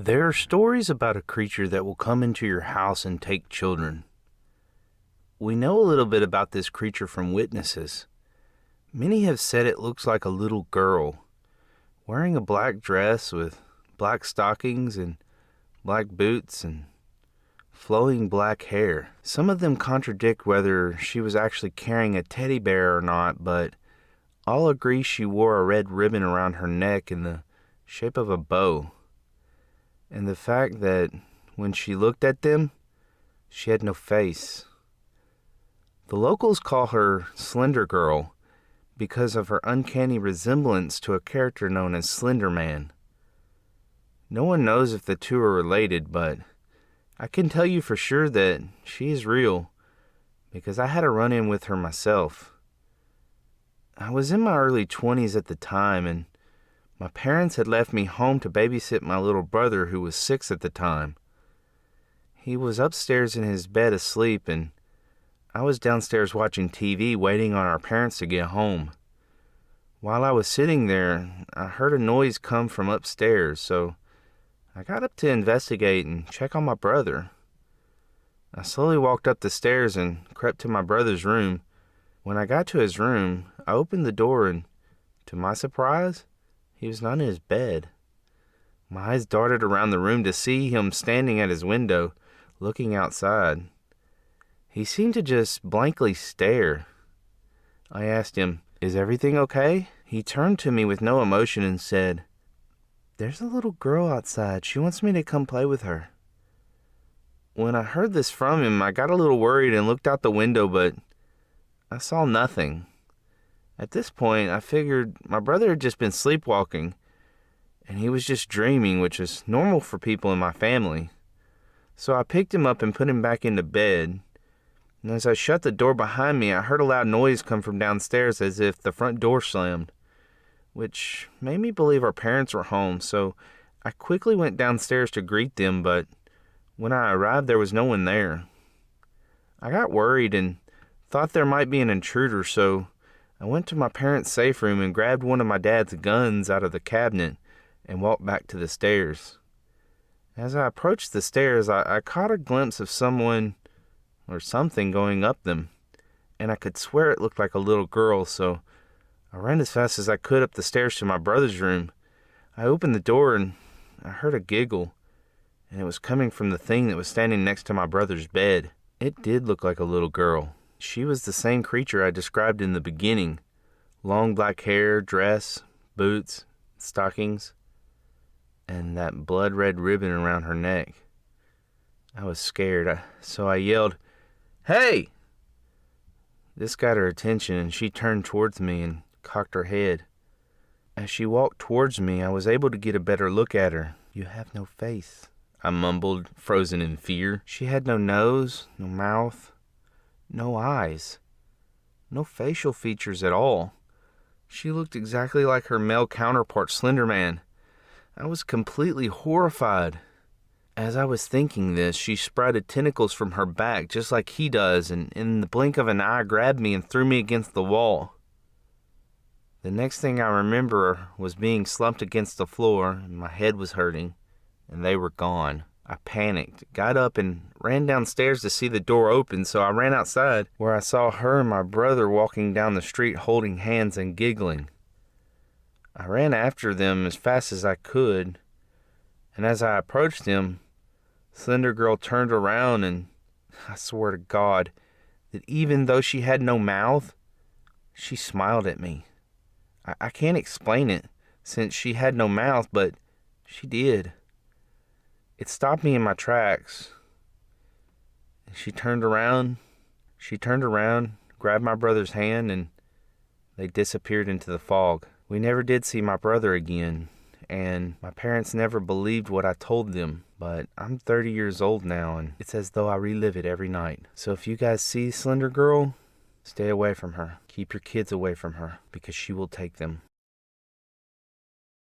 There are stories about a creature that will come into your house and take children. We know a little bit about this creature from witnesses. Many have said it looks like a little girl, wearing a black dress with black stockings and black boots and flowing black hair. Some of them contradict whether she was actually carrying a teddy bear or not, but all agree she wore a red ribbon around her neck in the shape of a bow. And the fact that when she looked at them, she had no face. The locals call her Slender Girl because of her uncanny resemblance to a character known as Slender Man. No one knows if the two are related, but I can tell you for sure that she is real because I had a run-in with her myself. I was in my early 20s at the time, and my parents had left me home to babysit my little brother who was 6 at the time. He was upstairs in his bed asleep, and I was downstairs watching TV waiting on our parents to get home. While I was sitting there, I heard a noise come from upstairs, so I got up to investigate and check on my brother. I slowly walked up the stairs and crept to my brother's room. When I got to his room, I opened the door and, to my surprise, he was not in his bed. My eyes darted around the room to see him standing at his window, looking outside. He seemed to just blankly stare. I asked him, "Is everything okay?" He turned to me with no emotion and said, "There's a little girl outside. She wants me to come play with her." When I heard this from him, I got a little worried and looked out the window, but I saw nothing. At this point, I figured my brother had just been sleepwalking, and he was just dreaming, which is normal for people in my family. So I picked him up and put him back into bed, and as I shut the door behind me, I heard a loud noise come from downstairs as if the front door slammed, which made me believe our parents were home, so I quickly went downstairs to greet them, but when I arrived, there was no one there. I got worried and thought there might be an intruder, so I went to my parents' safe room and grabbed one of my dad's guns out of the cabinet and walked back to the stairs. As I approached the stairs, I caught a glimpse of someone or something going up them, and I could swear it looked like a little girl, so I ran as fast as I could up the stairs to my brother's room. I opened the door and I heard a giggle, and it was coming from the thing that was standing next to my brother's bed. It did look like a little girl. She was the same creature I described in the beginning. Long black hair, dress, boots, stockings, and that blood-red ribbon around her neck. I was scared, so I yelled, "Hey!" This got her attention, and she turned towards me and cocked her head. As she walked towards me, I was able to get a better look at her. "You have no face," I mumbled, frozen in fear. She had no nose, no mouth, no eyes, no facial features at all. She looked exactly like her male counterpart, Slender Man. I was completely horrified. As I was thinking this, she sprouted tentacles from her back just like he does, and in the blink of an eye grabbed me and threw me against the wall. The next thing I remember was being slumped against the floor, and my head was hurting, and they were gone. I panicked, got up, and ran downstairs to see the door open, so I ran outside, where I saw her and my brother walking down the street holding hands and giggling. I ran after them as fast as I could, and as I approached them, Slender Girl turned around, and I swear to God that even though she had no mouth, she smiled at me. I can't explain it, since she had no mouth, but she did. It stopped me in my tracks. She turned around, grabbed my brother's hand, and they disappeared into the fog. We never did see my brother again, and my parents never believed what I told them, but I'm 30 years old now, and it's as though I relive it every night. So if you guys see Slender Girl, stay away from her. Keep your kids away from her, because she will take them.